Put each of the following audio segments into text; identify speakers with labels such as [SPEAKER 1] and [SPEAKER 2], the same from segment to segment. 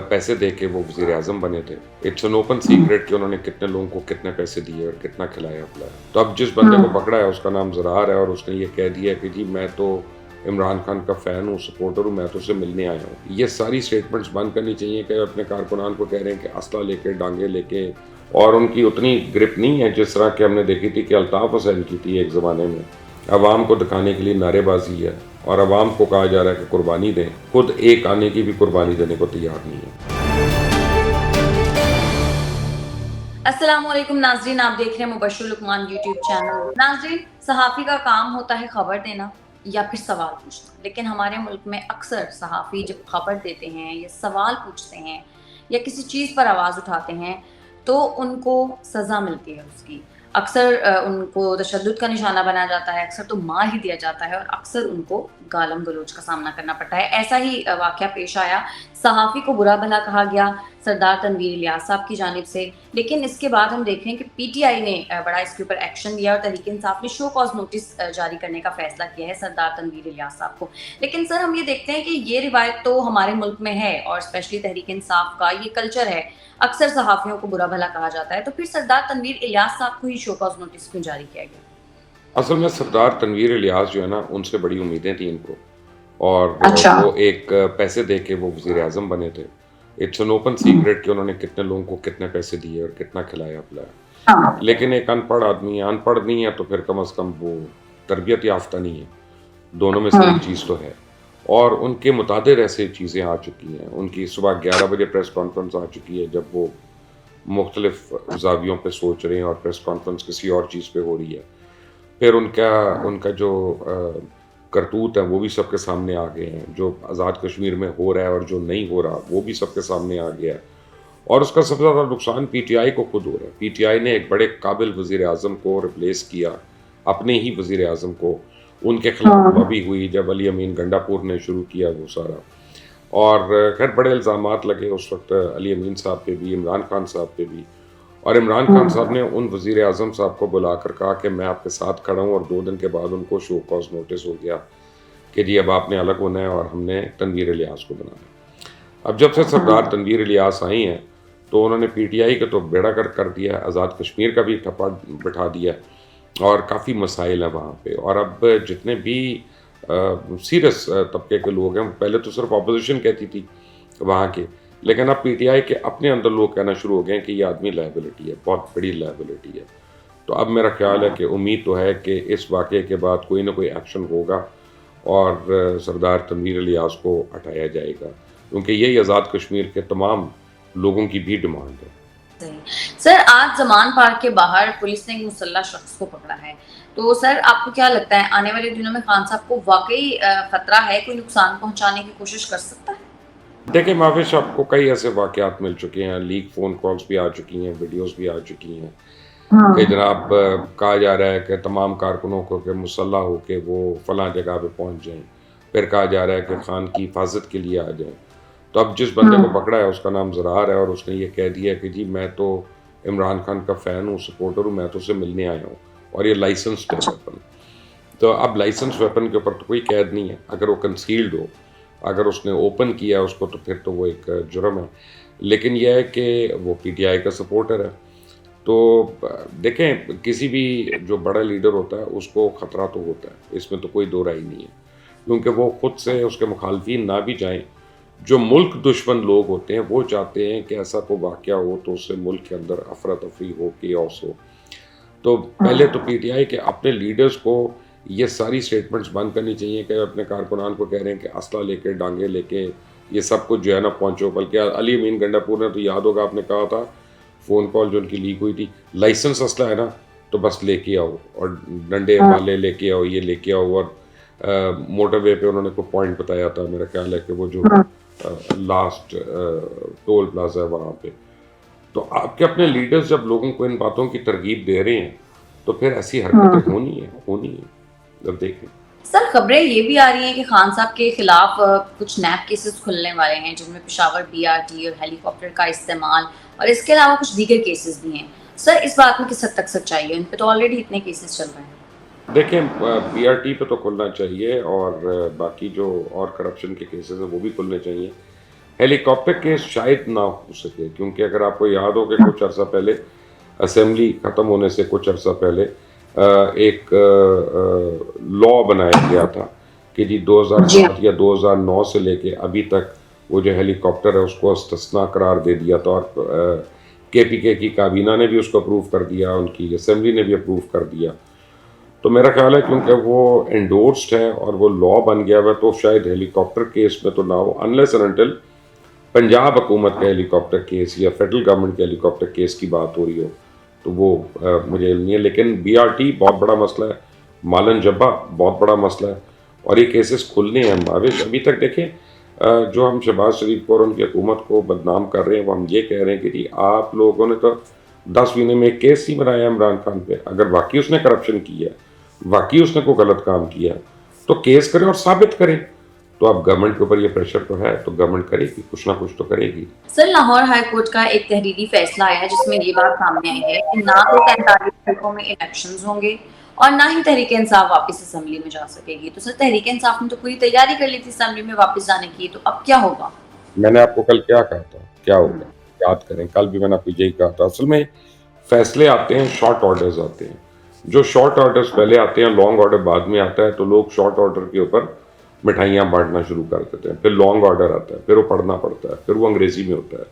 [SPEAKER 1] پیسے دے کے وہ وزیر اعظم بنے تھے. اٹس این اوپن سیکرٹ کہ انہوں نے کتنے لوگوں کو کتنے پیسے دیے اور کتنا کھلایا پلایا. تو اب جس بندے کو پکڑا ہے اس کا نام زرار ہے اور اس نے یہ کہہ دیا کہ جی میں تو عمران خان کا فین ہوں، سپورٹر ہوں، میں تو اسے ملنے آیا ہوں. یہ ساری سٹیٹمنٹس بند کرنی چاہیے کہ اپنے کارکنان کو کہہ رہے ہیں کہ اسلحہ لے کے ڈانگے لے کے، اور ان کی اتنی گرپ نہیں ہے جس طرح کہ ہم نے دیکھی تھی کہ الطاف حسین کی تھی ایک زمانے میں. عوام کو دکھانے کے لیے نعرے بازی ہے اور عوام کو کہا جا رہا ہے کہ قربانی دیں، خود ایک آنے کی بھی قربانی دینے کو تیار نہیں ہے.
[SPEAKER 2] السلام علیکم ناظرین، آپ دیکھ رہے ہیں مبشر لقمان یوٹیوب چینل. ناظرین، صحافی کا کام ہوتا ہے خبر دینا یا پھر سوال پوچھنا، لیکن ہمارے ملک میں اکثر صحافی جب خبر دیتے ہیں یا سوال پوچھتے ہیں یا کسی چیز پر آواز اٹھاتے ہیں تو ان کو سزا ملتی ہے اس کی. اکثر ان کو تشدد کا نشانہ بنا جاتا ہے، اکثر تو مار ہی دیا جاتا ہے اور اکثر ان کو گالم گلوچ کا سامنا کرنا پڑتا ہے. ایسا ہی واقعہ پیش آیا، صحافی کو برا بھلا کہا گیا سردار تنویر الیاس صاحب کی جانب سے، لیکن اس کے بعد ہم دیکھ رہے ہیں کہ پی ٹی آئی نے بڑا اس کے اوپر ایکشن لیا اور تحریک انصاف نے شو کاز نوٹس جاری کرنے کا فیصلہ کیا ہے سردار تنویر الیاس صاحب کو. لیکن سر، ہم یہ دیکھتے ہیں کہ یہ روایت تو ہمارے ملک میں ہے اور اسپیشلی تحریک انصاف کا یہ کلچر ہے، اکثر صحافیوں کو برا بھلا کہا جاتا ہے، تو پھر سردار تنویر الیاس صاحب کو ہی شو کاز نوٹس کیوں جاری کیا گیا؟
[SPEAKER 1] اصل میں سردار تنویر الیاس جو ہے نا، ان سے بڑی امیدیں تھیں ان کو، اور وہ ایک پیسے دے کے وہ وزیر اعظم بنے تھے. اٹس این اوپن سیکرٹ کہ انہوں نے کتنے لوگوں کو کتنے پیسے دیے اور کتنا کھلایا پلایا. لیکن ایک ان پڑھ آدمی ہے، ان پڑھ نہیں ہے تو پھر کم از کم وہ تربیت یافتہ نہیں ہے، دونوں میں سے ایک چیز تو ہے. اور ان کے متعدد ایسے چیزیں آ چکی ہیں. ان کی صبح 11 بجے پریس کانفرنس آ چکی ہے جب وہ مختلف زاویوں پہ سوچ رہے ہیں اور پریس کانفرنس کسی اور چیز پہ ہو رہی ہے. پھر ان کا جو کرتوت ہے وہ بھی سب کے سامنے آ گئے ہیں، جو آزاد کشمیر میں ہو رہا ہے اور جو نہیں ہو رہا وہ بھی سب کے سامنے آ گیا ہے. اور اس کا سب سے زیادہ نقصان پی ٹی آئی کو خود ہو رہا ہے. پی ٹی آئی نے ایک بڑے قابل وزیر اعظم کو ریپلیس کیا، اپنے ہی وزیر اعظم کو. ان کے خلاف لابی ہوئی جب علی امین گنڈا پور نے شروع کیا وہ سارا، اور خیر بڑے الزامات لگے اس وقت علی امین صاحب پہ بھی، عمران خان صاحب پہ بھی. اور عمران خان صاحب نے ان وزیر اعظم صاحب کو بلا کر کہا کہ میں آپ کے ساتھ کھڑا ہوں، اور 2 دن کے بعد ان کو شو کاز نوٹس ہو گیا کہ جی اب آپ نے الگ ہونا ہے اور ہم نے تنویر الیاس کو بنانا ہے. اب جب سے سردار تنویر الیاس آئی ہیں تو انہوں نے پی ٹی آئی کے تو بیڑا کر دیا، آزاد کشمیر کا بھی ٹھپا بٹھا دیا، اور کافی مسائل ہیں وہاں پہ. اور اب جتنے بھی سیریس طبقے کے لوگ ہیں، پہلے تو صرف اپوزیشن کہتی تھی وہاں کے، لیکن اب پی ٹی آئی کے اپنے اندر لوگ کہنا شروع ہو گئے ہیں کہ یہ آدمی لائبلٹی ہے، بہت بڑی لائبلٹی ہے. تو اب میرا خیال ہے کہ امید تو ہے کہ اس واقعے کے بعد کوئی نہ کوئی ایکشن ہوگا اور سردار تنویر الیاس کو ہٹایا جائے گا، کیونکہ یہی آزاد کشمیر کے تمام لوگوں کی بھی ڈیمانڈ ہے.
[SPEAKER 2] سر، آج زمان پارک کے باہر پولیس نے ایک مسلح شخص کو پکڑا ہے، تو سر آپ کو کیا لگتا ہے آنے والے دنوں میں خان صاحب کو واقعی خطرہ ہے، کوئی نقصان پہنچانے کی کوشش کر سکتا ہے؟
[SPEAKER 1] دیکھیں محافظ، آپ کو کئی ایسے واقعات مل چکے ہیں، لیک فون کالز بھی آ چکی ہیں، ویڈیوز بھی آ چکی ہیں کہ جناب کہا جا رہا ہے کہ تمام کارکنوں کو کہ مسلح ہو کے وہ فلاں جگہ پہ پہنچ جائیں، پھر کہا جا رہا ہے کہ خان کی حفاظت کے لیے آ جائیں. تو اب جس بندے کو پکڑا ہے اس کا نام زرار ہے اور اس نے یہ کہہ دیا کہ جی میں تو عمران خان کا فین ہوں، سپورٹر ہوں، میں تو اسے ملنے آیا ہوں، اور یہ لائسنسڈ ہے ویپن. تو اب لائسنس ویپن کے اوپر تو کوئی قید نہیں ہے. اگر وہ کنسیلڈ ہو، اگر اس نے اوپن کیا اس کو، تو پھر تو وہ ایک جرم ہے. لیکن یہ ہے کہ وہ پی ٹی آئی کا سپورٹر ہے. تو دیکھیں، کسی بھی جو بڑا لیڈر ہوتا ہے اس کو خطرہ تو ہوتا ہے، اس میں تو کوئی دو رائے نہیں ہے، کیونکہ وہ خود سے اس کے مخالفین نہ بھی جائیں. جو ملک دشمن لوگ ہوتے ہیں وہ چاہتے ہیں کہ ایسا کوئی واقعہ ہو تو اس سے ملک کے اندر افراتفری ہو، کیوس ہو. تو پہلے تو پی ٹی آئی کے اپنے لیڈرز کو یہ ساری سٹیٹمنٹس بند کرنی چاہیے کہ اپنے کارکنان کو کہہ رہے ہیں کہ اسلحہ لے کے، ڈانگے لے کے یہ سب کچھ جو ہے نا پہنچو. بلکہ علی امین گنڈا پور نے تو یاد ہوگا آپ نے کہا تھا فون کال جو ان کی لیک ہوئی تھی، لائسنس اسلحہ ہے نا تو بس لے کے آؤ، اور ڈنڈے والے لے کے آؤ، یہ لے کے آؤ. اور موٹر وے پہ انہوں نے کوئی پوائنٹ بتایا تھا، میرا خیال ہے کہ وہ جو لاسٹ ٹول پلازا ہے وہاں پہ. تو آپ کے اپنے لیڈرز جب لوگوں کو ان باتوں کی ترغیب دے رہے ہیں تو پھر ایسی حرکتیں ہونی ہے. اب دیکھیں
[SPEAKER 2] سر، خبریں یہ بھی آ رہی ہیں کہ خان صاحب کے خلاف کچھ نیب کیسز کھلنے والے ہیں، جن میں پشاور بی آر ٹی اور ہیلی کاپٹر کا استعمال، اور اس کے علاوہ کچھ دیگر کیسز بھی ہیں. سر، اس بات میں کس حد تک سچائی ہے؟ ان پہ تو آلریڈی اتنے کیسز چل رہے ہیں.
[SPEAKER 1] دیکھیں، بی آر ٹی پہ تو کھلنا چاہیے، اور باقی جو اور کرپشن کے کیسز ہیں وہ بھی کھلنے چاہیے. ہیلی کاپٹر کیس شاید نہ ہو سکے، کیونکہ اگر آپ کو یاد ہو کہ کچھ عرصہ پہلے اسمبلی ختم ہونے سے کچھ عرصہ پہلے ایک لا بنایا گیا تھا کہ جی 2007 یا 2009 سے لے کے ابھی تک وہ جو ہیلی کاپٹر ہے اس کو استثناء قرار دے دیا تھا، اور کے پی کے کی کابینہ نے بھی اس کو اپروو کر دیا، ان کی اسمبلی نے بھی اپروو کر دیا. تو میرا خیال ہے کیونکہ وہ انڈورسڈ ہے اور وہ لا بن گیا ہوا، تو شاید ہیلی کاپٹر کیس میں تو نہ ہو، انلیس اینڈ انٹل پنجاب حکومت کا ہیلی کاپٹر کیس یا فیڈرل گورنمنٹ کے ہیلی کاپٹر کیس کی بات ہو رہی ہو تو وہ مجھے علم نہیں ہے. لیکن بی آر ٹی بہت بڑا مسئلہ ہے، مالن جبہ بہت بڑا مسئلہ ہے، اور یہ کیسز کھلنے ہیں. معاوش ابھی تک دیکھیں جو ہم شہباز شریف کو اور ان کی حکومت کو بدنام کر رہے ہیں، وہ ہم یہ کہہ رہے ہیں کہ جی آپ لوگوں نے تو 10 مہینے میں ایک کیس نہیں بنایا عمران خان پہ. اگر واقعی اس نے کرپشن کیا ہے، واقعی اس نے کوئی غلط کام کیا ہے تو کیس کریں اور ثابت کریں. تو اب گورنمنٹ کے اوپر یہ پریشر تو ہے، تو گورنمنٹ کرے گی، کچھ نہ کچھ تو کرے گی.
[SPEAKER 2] سر لاہور ہائی کورٹ کا ایک تحریری فیصلہ آیا ہے جس میں یہ بات سامنے آئی ہے کہ نہ تو 43 حلقوں میں الیکشنز ہوں گے اور نہ ہی تحریک انصاف واپس اسمبلی میں جا سکے گی. تو سر تحریک انصاف نے تو پوری تیاری کر لی تھی اسمبلی میں واپس جانے کی، تو اب کیا ہوگا؟
[SPEAKER 1] میں نے آپ کو کل کیا کہا تھا، کیا ہوگا یاد کریں، کل بھی میں نے آپ کو یہی کہا تھا. اصل میں فیصلے آتے ہیں، شارٹ آرڈرز آتے ہیں. جو شارٹ آرڈرز پہلے آتے ہیں، لانگ آرڈر بعد میں آتا ہے، تو لوگ شارٹ آرڈر کے اوپر مٹھائیاں بانٹنا شروع کر دیتے ہیں. پھر لانگ آرڈر آتا ہے، پھر وہ پڑھنا پڑتا ہے، پھر وہ انگریزی میں ہوتا ہے،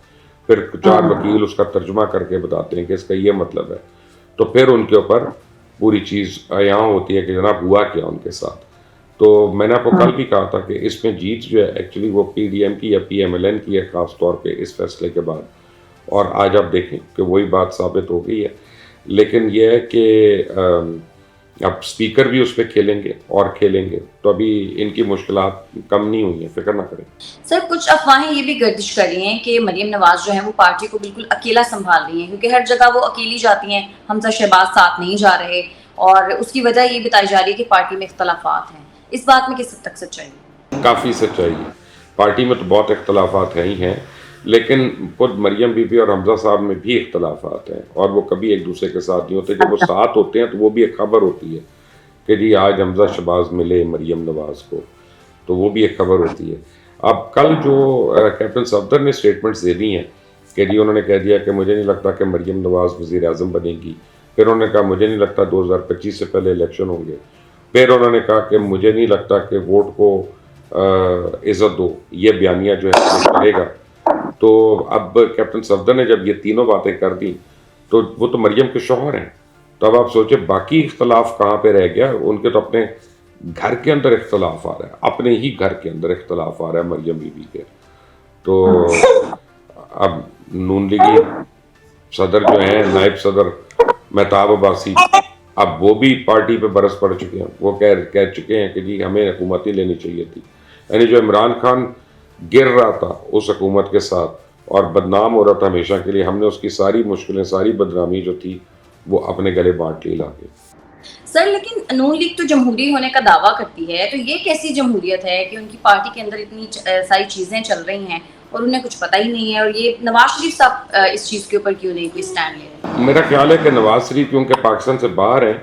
[SPEAKER 1] پھر 4 وکیل اس کا ترجمہ کر کے بتاتے ہیں کہ اس کا یہ مطلب ہے. تو پھر ان کے اوپر پوری چیز یہاں ہوتی ہے کہ جناب ہوا کیا ان کے ساتھ. تو میں نے آپ کو کل بھی کہا تھا کہ اس میں جیت جو ہے ایکچولی وہ پی ڈی ایم کی یا پی ایم ایل این کی ہے، خاص طور پہ اس فیصلے کے بعد. اور آج آپ دیکھیں کہ وہی بات ثابت ہو گئی ہے. لیکن یہ ہے کہ اب اسپیکر بھی اس پہ کھیلیں گے اور کھیلیں گے، تو ابھی ان کی مشکلات کم نہیں ہوئی ہیں، فکر نہ کریں.
[SPEAKER 2] سر کچھ افواہیں یہ بھی گردش کر رہی ہیں کہ مریم نواز جو ہے وہ پارٹی کو بالکل اکیلا سنبھال رہی ہیں، کیونکہ ہر جگہ وہ اکیلی جاتی ہیں، حمزہ شہباز ساتھ نہیں جا رہے، اور اس کی وجہ یہ بتائی جا رہی ہے کہ پارٹی میں اختلافات ہیں. اس بات میں کس حد تک سچائی ہے؟
[SPEAKER 1] کافی سچائی ہے. پارٹی میں تو بہت اختلافات ہیں ہی ہیں، لیکن خود مریم بی بی اور حمزہ صاحب میں بھی اختلافات ہیں، اور وہ کبھی ایک دوسرے کے ساتھ نہیں ہوتے. جب وہ ساتھ ہوتے ہیں تو وہ بھی ایک خبر ہوتی ہے کہ جی آج حمزہ شہباز ملے مریم نواز کو، تو وہ بھی ایک خبر ہوتی ہے. اب کل جو کیپٹن صفدر نے سٹیٹمنٹس دے دی ہیں کہ جی انہوں نے کہہ دیا کہ مجھے نہیں لگتا کہ مریم نواز وزیر اعظم بنے گی. پھر انہوں نے کہا مجھے نہیں لگتا 2025 سے پہلے الیکشن ہوں گے. پھر انہوں نے کہا کہ مجھے نہیں لگتا کہ ووٹ کو عزت دو، یہ بیانیہ جو ہے چلے گا. تو اب کیپٹن صفدر نے جب یہ تینوں باتیں کر دیں تو وہ تو مریم کے شوہر ہیں. تو اب آپ سوچیں باقی اختلاف کہاں پہ رہ گیا. ان کے تو اپنے گھر کے اندر اختلاف آ رہا ہے، اپنے ہی گھر کے اندر اختلاف آ رہا ہے مریم بی بی کے. تو اب نون لیگی صدر جو ہیں، نائب صدر مہتاب عباسی، اب وہ بھی پارٹی پہ برس پڑ چکے ہیں. وہ کہہ چکے ہیں کہ جی ہمیں حکومت ہی لینی چاہیے تھی. یعنی جو عمران خان گر رہا تھا اس حکومت کے ساتھ اور بدنام ہو رہا تھا ہمیشہ کے لیے، ہم نے اس کی ساری مشکلیں، ساری بدنامی جو تھی وہ اپنے گلے بانٹ لی لا کے.
[SPEAKER 2] سر لیکن نون لیگ تو جمہوری ہونے کا دعویٰ کرتی ہے، تو یہ کیسی جمہوریت ہے کہ ان کی پارٹی کے اندر اتنی ساری چیزیں چل رہی ہیں اور انہیں کچھ پتہ ہی نہیں ہے؟ اور یہ نواز شریف صاحب اس چیز کے اوپر کیوں نہیں کوئی سٹینڈ لے رہے؟
[SPEAKER 1] میرا خیال ہے کہ نواز شریف کیونکہ پاکستان سے باہر ہیں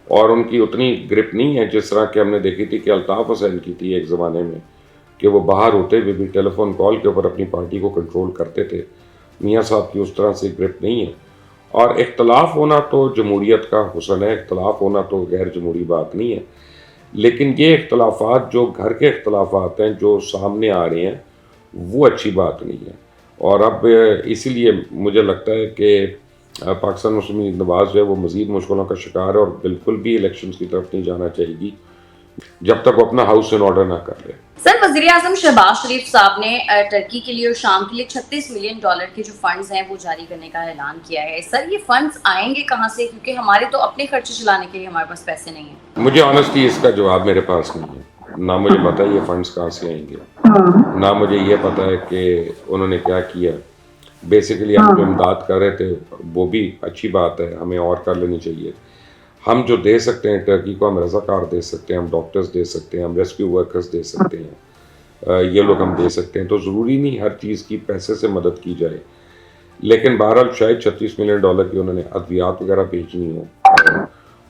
[SPEAKER 1] اور ان کی اتنی گرپ نہیں ہے جس طرح کہ ہم نے دیکھی تھی کہ الطاف حسین کی تھی ایک زمانے میں، کہ وہ باہر ہوتے ہوئے بھی ٹیلی فون کال کے اوپر اپنی پارٹی کو کنٹرول کرتے تھے. میاں صاحب کی اس طرح سے گرپ نہیں ہے. اور اختلاف ہونا تو جمہوریت کا حسن ہے، اختلاف ہونا تو غیر جمہوری بات نہیں ہے. لیکن یہ اختلافات جو گھر کے اختلافات ہیں جو سامنے آ رہے ہیں وہ اچھی بات نہیں ہے. اور اب اسی لیے مجھے لگتا ہے کہ پاکستان مسلم لیگ نواز جو ہے وہ مزید مشکلوں کا شکار ہے، اور بالکل بھی الیکشنز کی طرف نہیں جانا چاہیے گی جب تک وہ اپنا ہاؤس ان آرڈر نہ کر لے.
[SPEAKER 2] سر وزیر اعظم شہباز شریف صاحب نے ترکی کے لیے اور شام کے لیے $36 ملین کے جو فنڈز ہیں وہ جاری کرنے کا اعلان کیا ہے. سر یہ فنڈز آئیں گے کہاں سے؟ کیونکہ ہمارے تو اپنے خرچے چلانے کے لیے ہمارے پاس پیسے نہیں ہیں.
[SPEAKER 1] مجھے آنیسٹلی اس کا جواب میرے پاس نہیں ہے. نہ مجھے پتا ہے یہ فنڈز کہاں سے آئیں گے، نہ مجھے یہ پتا ہے کہ انہوں نے کیا کیا. بیسیکلی ہم جو امداد کر رہے تھے وہ بھی اچھی بات ہے، ہمیں اور کر لینی چاہیے. ہم جو دے سکتے ہیں ٹرکی کو، ہم رضاکار دے سکتے ہیں، ہم ڈاکٹرز دے سکتے ہیں، ہم ریسکیو ورکرز دے سکتے ہیں، یہ لوگ ہم دے سکتے ہیں. تو ضروری نہیں ہر چیز کی پیسے سے مدد کی جائے. لیکن بہرحال شاید $36 ملین کی انہوں نے ادویات وغیرہ بھیجنی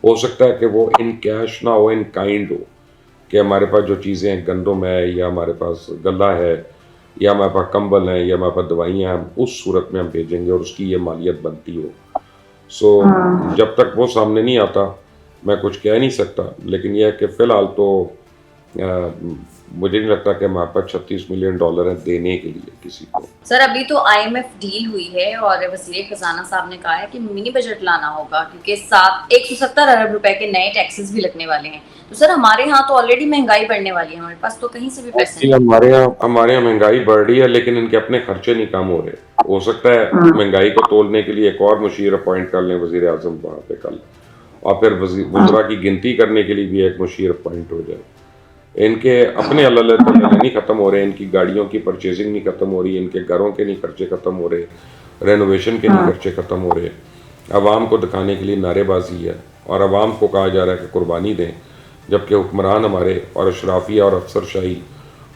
[SPEAKER 1] ہو سکتا ہے کہ وہ ان کیش نہ ہو، ان کائنڈ ہو، کہ ہمارے پاس جو چیزیں گندم ہے یا ہمارے پاس غلہ ہے یا ہمارے پاس کمبل ہیں یا ہمارے پاس دوائیاں ہیں، اس صورت میں ہم بھیجیں گے اور اس کی یہ مالیت بنتی ہو. سو جب تک وہ سامنے نہیں آتا میں کچھ کہہ نہیں سکتا، لیکن یہ ہے کہ فی الحال تو مجھے نہیں لگتا کہ ہمارے پاس $36 ملین ہیں دینے کے لیے کسی کو.
[SPEAKER 2] سر ابھی تو IMF ڈیل ہوئی ہے اور وزیر خزانہ صاحب نے کہا ہے کہ منی بجٹ لانا ہوگا کیونکہ 170 ارب روپے کے نئے ٹیکسز بھی لگنے والے ہیں. تو سر ہمارے ہاں تو آلریڈی مہنگائی بڑھنے والی ہے، ہمارے پاس تو کہیں سے بھی پیسے نہیں.
[SPEAKER 1] ہمارے یہاں مہنگائی بڑھ رہی ہے لیکن ان کے اپنے خرچے نہیں کم ہو رہے. ہو سکتا ہے مہنگائی کو تولنے کے لیے ایک اور مشیر اپوائنٹ کر لیں وزیر اعظم وہاں پہ کل، اور پھر وزراء کی گنتی کرنے کے لیے بھی ایک مشیر اپوائنٹ ہو جائے. ان کے اپنے اللہ نہیں ختم ہو رہے، ان کی گاڑیوں کی پرچیزنگ نہیں ختم ہو رہی، ان کے گھروں کے نہیں خرچے ختم ہو رہے، رینوویشن کے نہیں خرچے ختم ہو رہے. عوام کو دکھانے کے لیے نعرے بازی ہے اور عوام کو کہا جا رہا ہے کہ قربانی دیں، جبکہ حکمران ہمارے اور اشرافیہ اور افسر شاہی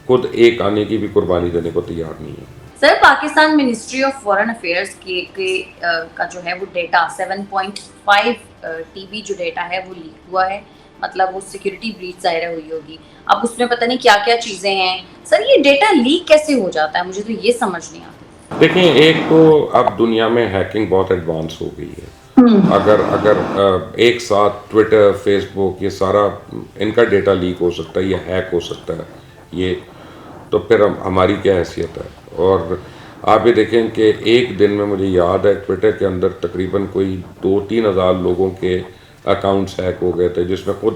[SPEAKER 1] خود ایک آنے کی بھی قربانی دینے کو تیار نہیں ہے.
[SPEAKER 2] Sir Pakistan ministry of foreign affairs کا جو ہے وہ ڈیٹا 7.5 TB جو ڈیٹا ہے وہ لیک ہوا ہے، مطلب وہ سیکیورٹی بریچ ظاہر ہوئی ہوگی. اب اس میں پتہ نہیں کیا کیا چیزیں ہیں. سر یہ ڈیٹا لیک کیسے ہو جاتا ہے، مجھے تو یہ سمجھ نہیں آتا.
[SPEAKER 1] دیکھیں، ایک تو اب دنیا میں ہیکنگ بہت ایڈوانس ہو گئی ہے. اگر ایک ساتھ ٹویٹر، فیس بک، یہ سارا ان کا ڈیٹا لیک ہو سکتا ہے یا ہیک ہو سکتا ہے، یہ تو پھر ہماری کیا حیثیت ہے. اور آپ یہ دیکھیں کہ ایک دن میں مجھے یاد ہے ٹویٹر کے اندر تقریباً کوئی 2-3 ہزار لوگوں کے اکاؤنٹس ہیک ہو گئے تھے، جس میں خود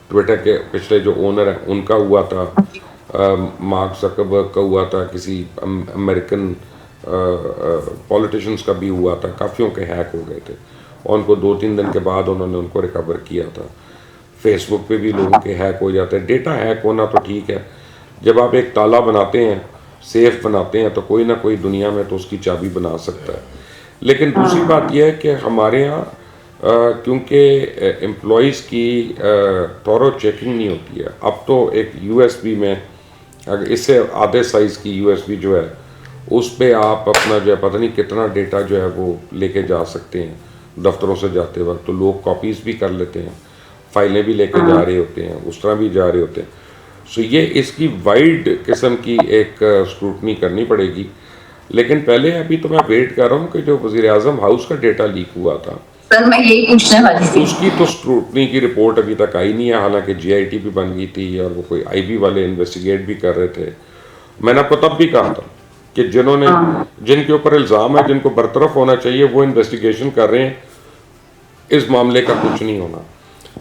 [SPEAKER 1] ٹویٹر کے پچھلے جو اونر ہیں ان کا ہوا تھا، مارک زکربرگ کا ہوا تھا، کسی امریکن پولیٹیشنز کا بھی ہوا تھا. کافیوں کے ہیک ہو گئے تھے اور ان کو 2-3 دن کے بعد انہوں نے ان کو ریکور کیا تھا. فیس بک پہ بھی لوگوں کے ہیک ہو جاتے ہیں. ڈیٹا ہیک ہونا تو ٹھیک ہے، جب آپ ایک تالا بناتے ہیں، سیف بناتے ہیں، تو کوئی نہ کوئی دنیا میں تو اس کی چابی بنا سکتا ہے. لیکن دوسری بات یہ ہے کہ ہمارے ہاں کیونکہ امپلائیز کی تھورو چیکنگ نہیں ہوتی ہے. اب تو ایک USB میں اس سے آدھے سائز کی USB جو ہے اس پہ آپ اپنا جو ہے پتہ نہیں کتنا ڈیٹا جو ہے وہ لے کے جا سکتے ہیں. دفتروں سے جاتے وقت تو لوگ کاپیز بھی کر لیتے ہیں، فائلیں بھی لے کے جا رہے ہوتے ہیں، اس طرح بھی جا رہے ہوتے ہیں. سو یہ اس کی وائڈ قسم کی ایک اسکروٹنی کرنی پڑے گی. لیکن پہلے ابھی تو میں ویٹ کر رہا ہوں کہ جو وزیر اعظم ہاؤس کا ڈیٹا لیک ہوا تھا،
[SPEAKER 2] سر میں یہی پوچھنے والی تھی،
[SPEAKER 1] اس کی تو اسکروٹنی کی رپورٹ ابھی تک آئی نہیں ہے. حالانکہ GIT بھی بن گئی تھی اور وہ کوئی IB والے انویسٹیگیٹ بھی کر رہے تھے. میں نے آپ کو تب بھی کہا تھا کہ جن کے اوپر الزام ہے، جن کو برطرف ہونا چاہیے، وہ انویسٹیگیشن کر رہے ہیں، اس معاملے کا کچھ نہیں ہونا.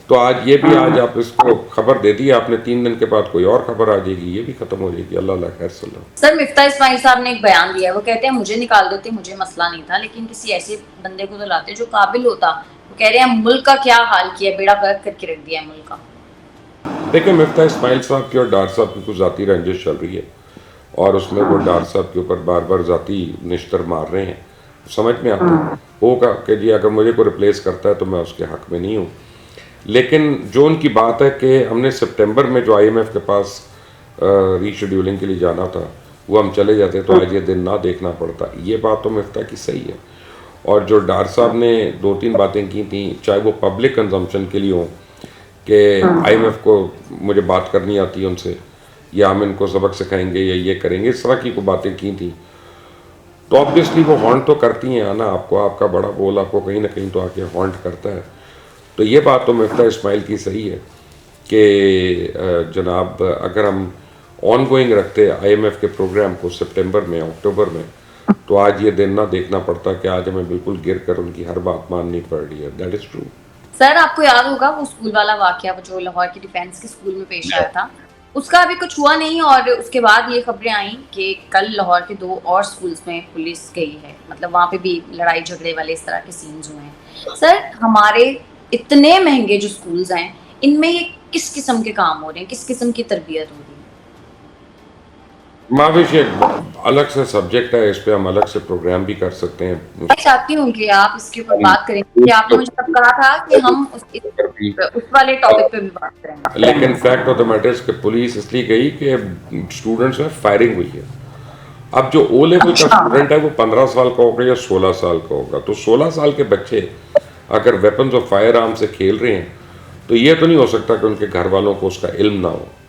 [SPEAKER 1] تو آج آپ اس کو خبر دے دی آپ نے، 3 دن کے بعد کوئی اور خبر آ جائے گی، یہ بھی ختم ہو جائے گی. اللہ خیر صلی اللہ.
[SPEAKER 2] سر مفتاح اسماعیل صاحب نے ایک بیان دیا ہے، وہ کہتے ہیں مجھے نکال دیتے مجھے مسئلہ نہیں تھا، لیکن کسی ایسے بندے کو تو لاتے جو قابل ہوتا. وہ کہہ رہے ہیں ملک کا کیا حال کیا، بیڑا غرق کر کے رکھ دیا ہے ملک کا.
[SPEAKER 1] دیکھیں، مفتاح اسماعیل صاحب کی اور ڈار صاحب کی کچھ ذاتی رنجش چل رہی ہے اور اس میں وہ ڈار صاحب کے اوپر بار بار ذاتی نشتر مار رہے ہیں. سمجھ میں آتا ہوگا کہ جی اگر مجھے کوئی ریپلیس کرتا ہے تو میں اس کے حق میں نہیں ہوں. لیکن جو ان کی بات ہے کہ ہم نے سپٹمبر میں جو IMF کے پاس ری شیڈیولنگ کے لیے جانا تھا وہ ہم چلے جاتے تو آج یہ دن نہ دیکھنا پڑتا. یہ بات تو مفتاح کی صحیح ہے. اور جو ڈار صاحب نے 2-3 باتیں کی تھیں، چاہے وہ پبلک کنزمپشن کے لیے ہوں کہ IMF کو مجھے بات کرنی آتی ہے ان سے، یا ہم ان کو سبق سکھائیں گے یا یہ کریں گے، اس طرح کی کوئی باتیں کی تھیں، تو آبویسلی وہ ہانٹ تو کرتی ہیں نا آپ کو. آپ کا بڑا بول آپ کو کہیں نہ کہیں تو آ کے ہانٹ کرتا ہے. تو یہ بات تو مفتاح اسماعیل کی صحیح ہے کہ جناب اگر ہم آن گوئنگ رکھتے IMF کے پروگرام کو سپٹمبر میں، اکتوبر میں، تو آج یہ دن نہ دیکھنا پڑتا کہ آج ہمیں بالکل گر کر ان کی ہر بات ماننی پڑ رہی ہے. That is true.
[SPEAKER 2] سر آپ کو یاد ہوگا وہ اسکول والا واقعہ جو لاہور کی ڈیفینس کے اسکول میں پیش آیا تھا، اس کا ابھی کچھ ہوا نہیں، اور اس کے بعد یہ خبریں آئیں کہ کل لاہور کے 2 اور اسکولز میں پولیس گئی ہے، مطلب وہاں پہ بھی لڑائی جھگڑے والے اس طرح کے سینز ہوئے ہیں. سر ہمارے اتنے مہنگے جو اسکولز ہیں ان میں یہ کس قسم کے کام ہو رہے ہیں، کس قسم کی تربیت ہو رہی ہے؟
[SPEAKER 1] ماوش ایک الگ سے سبجیکٹ ہے، اس پہ ہم الگ سے پروگرام بھی کر سکتے ہیں.
[SPEAKER 2] میں چاہتی ہوں کہ آپ اس کے اوپر بات کریں کہ آپ نے مجھے تب کہا تھا کہ ہم اس والے ٹاپک پہ بھی بات کریں گے.
[SPEAKER 1] لیکن فیکٹ آف دا میٹر ہے کہ پولیس اس لیے گئی کہ اسٹوڈنٹس میں فائرنگ ہوئی ہے. اب جو او لیول کا اسٹوڈنٹ ہے وہ 15 سال کا ہوگا یا 16 سال کا ہوگا، تو 16 سال کے بچے اگر ویپنز آف فائر آرم سے کھیل رہے ہیں تو یہ تو نہیں ہو سکتا کہ ان کے گھر والوں کو اس کا علم نہ ہو.